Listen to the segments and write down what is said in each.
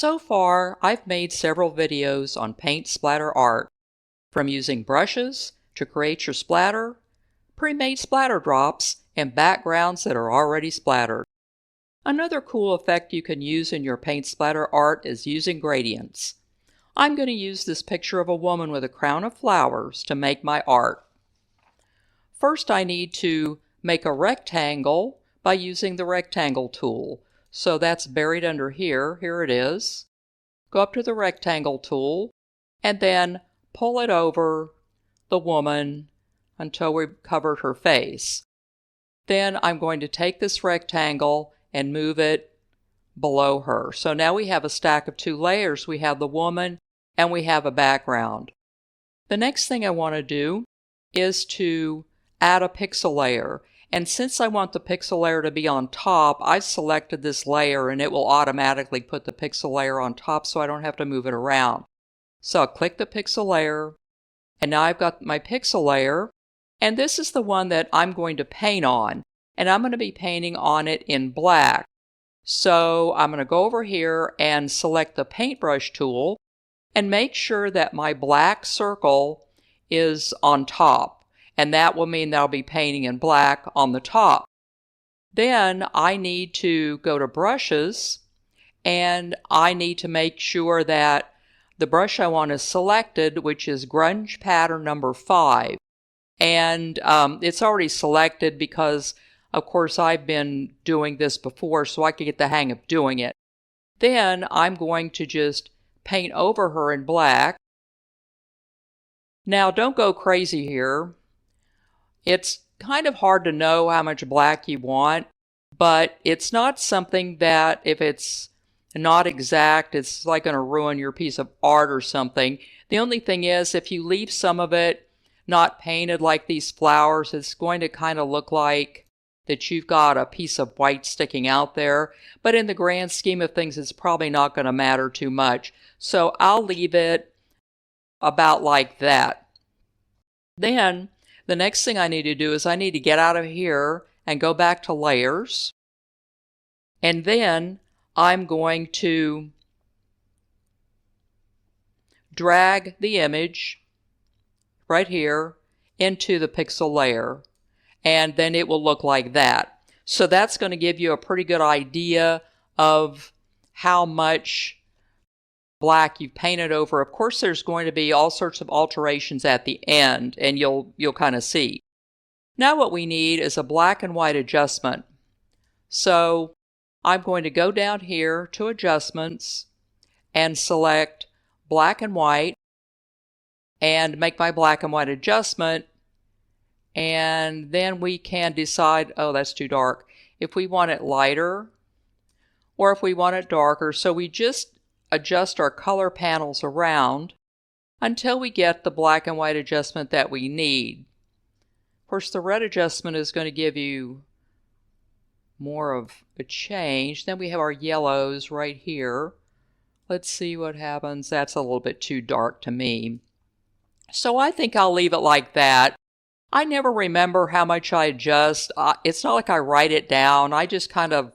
So far, I've made several videos on paint splatter art, from using brushes to create your splatter, pre-made splatter drops, and backgrounds that are already splattered. Another cool effect you can use in your paint splatter art is using gradients. I'm going to use this picture of a woman with a crown of flowers to make my art. First, I need to make a rectangle by using the rectangle tool. So that's buried under here. Here it is. Go up to the rectangle tool and then pull it over the woman until we've covered her face. Then I'm going to take this rectangle and move it below her. So now we have a stack of two layers. We have the woman and we have a background. The next thing I want to do is to add a pixel layer. And since I want the pixel layer to be on top, I've selected this layer and it will automatically put the pixel layer on top so I don't have to move it around. So I'll click the pixel layer and now I've got my pixel layer, and this is the one that I'm going to paint on, and I'm going to be painting on it in black. So I'm going to go over here and select the paintbrush tool and make sure that my black circle is on top. And that will mean that I'll be painting in black on the top. Then I need to go to brushes and I need to make sure that the brush I want is selected, which is grunge pattern number 5. And it's already selected because, of course, I've been doing this before, so I can get the hang of doing it. Then I'm going to just paint over her in black. Now don't go crazy here. It's kind of hard to know how much black you want, but it's not something that if it's not exact, it's like going to ruin your piece of art or something. The only thing is, if you leave some of it not painted like these flowers, it's going to kind of look like that you've got a piece of white sticking out there. But in the grand scheme of things, it's probably not going to matter too much. So I'll leave it about like that. Then the next thing I need to do is I need to get out of here and go back to layers. And then I'm going to drag the image right here into the pixel layer. And then it will look like that. So that's going to give you a pretty good idea of how much black you've painted over. Of course, there's going to be all sorts of alterations at the end, and you'll kind of see. Now what we need is a black and white adjustment. So I'm going to go down here to adjustments and select black and white and make my black and white adjustment. And then we can decide, oh, that's too dark, if we want it lighter or if we want it darker. So we just adjust our color panels around until we get the black and white adjustment that we need. Of course, the red adjustment is going to give you more of a change. Then we have our yellows right here. Let's see what happens. That's a little bit too dark to me. So I think I'll leave it like that. I never remember how much I adjust. It's not like I write it down. I just kind of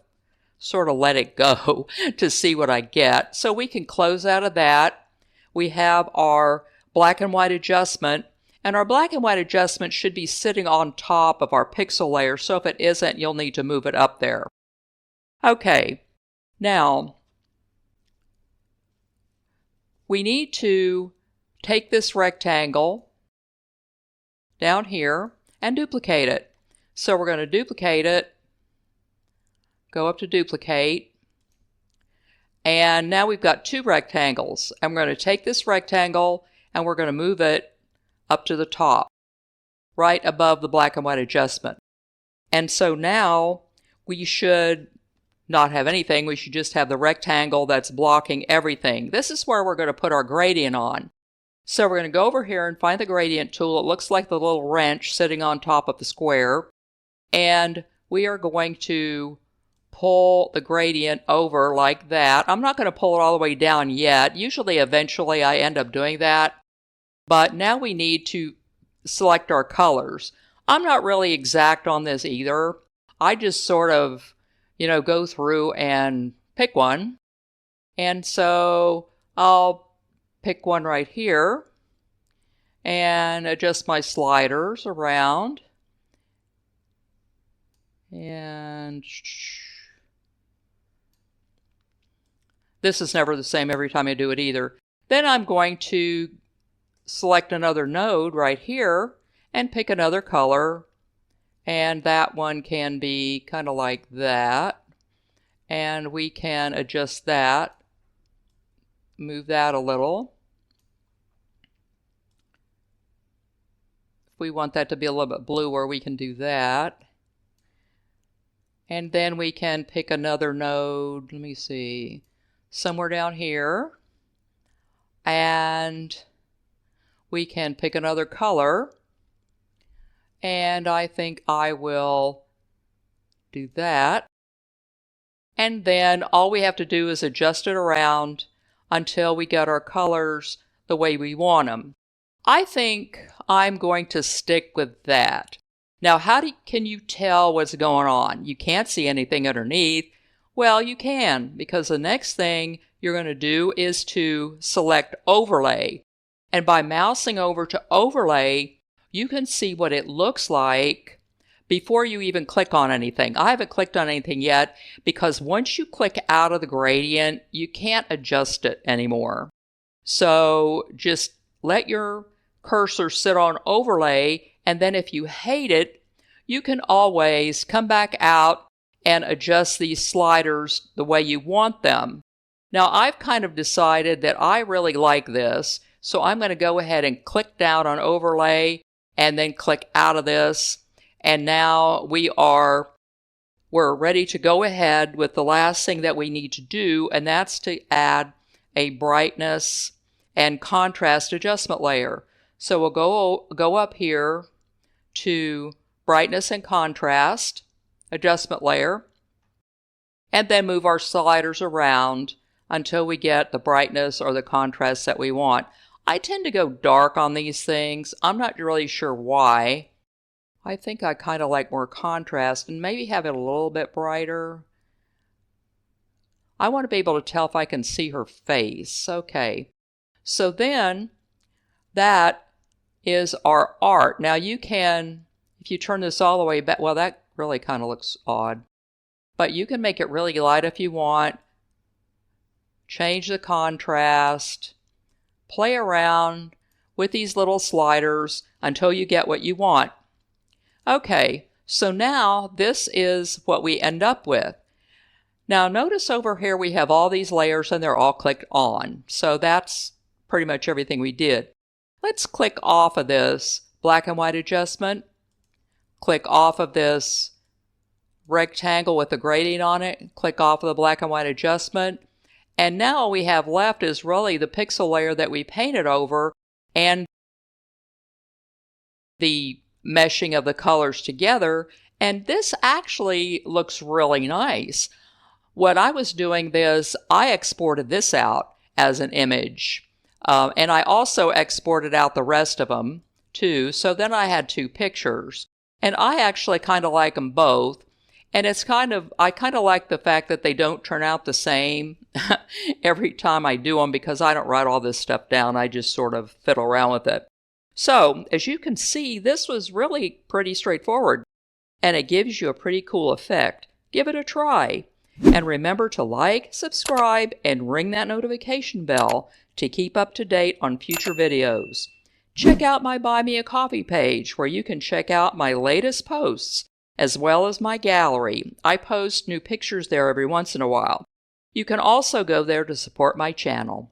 sort of let it go to see what I get. So we can close out of that. We have our black and white adjustment, and our black and white adjustment should be sitting on top of our pixel layer. So if it isn't, you'll need to move it up there. Okay, now we need to take this rectangle down here and duplicate it. So we're going to duplicate it. Go up to duplicate, and now we've got two rectangles. I'm going to take this rectangle and we're going to move it up to the top, right above the black and white adjustment. And so now we should not have anything. We should just have the rectangle that's blocking everything. This is where we're going to put our gradient on. So we're going to go over here and find the gradient tool. It looks like the little wrench sitting on top of the square. And we are going to pull the gradient over like that. I'm not going to pull it all the way down yet. Usually, eventually, I end up doing that. But now we need to select our colors. I'm not really exact on this either. I just sort of, go through and pick one. And so I'll pick one right here and adjust my sliders around. And this is never the same every time I do it either. Then I'm going to select another node right here and pick another color. And that one can be kind of like that. And we can adjust that, move that a little. If we want that to be a little bit bluer, we can do that. And then we can pick another node, let me see, somewhere down here. And we can pick another color. And I think I will do that. And then all we have to do is adjust it around until we get our colors the way we want them. I think I'm going to stick with that. Now, can you tell what's going on? You can't see anything underneath. Well, you can, because the next thing you're going to do is to select Overlay. And by mousing over to Overlay, you can see what it looks like before you even click on anything. I haven't clicked on anything yet because once you click out of the gradient, you can't adjust it anymore. So just let your cursor sit on Overlay, and then if you hate it, you can always come back out and adjust these sliders the way you want them. Now, I've kind of decided that I really like this, so I'm going to go ahead and click down on Overlay and then click out of this. And now we're ready to go ahead with the last thing that we need to do, and that's to add a brightness and contrast adjustment layer. So we'll go up here to brightness and contrast adjustment layer, and then move our sliders around until we get the brightness or the contrast that we want. I tend to go dark on these things. I'm not really sure why. I think I kind of like more contrast and maybe have it a little bit brighter. I want to be able to tell if I can see her face. Okay. So then that is our art. Now you can, if you turn this all the way back, well, that really kind of looks odd. But you can make it really light if you want. Change the contrast. Play around with these little sliders until you get what you want. Okay, so now this is what we end up with. Now notice over here we have all these layers and they're all clicked on. So that's pretty much everything we did. Let's click off of this black and white adjustment. Click off of this rectangle with the gradient on it. Click off of the black and white adjustment. And now all we have left is really the pixel layer that we painted over and the meshing of the colors together. And this actually looks really nice. What I was doing is I exported this out as an image. And I also exported out the rest of them too. So then I had two pictures. And I actually kind of like them both. And it's I kind of like the fact that they don't turn out the same every time I do them because I don't write all this stuff down. I just sort of fiddle around with it. So as you can see, this was really pretty straightforward. And it gives you a pretty cool effect. Give it a try. And remember to like, subscribe, and ring that notification bell to keep up to date on future videos. Check out my Buy Me a Coffee page where you can check out my latest posts as well as my gallery. I post new pictures there every once in a while. You can also go there to support my channel.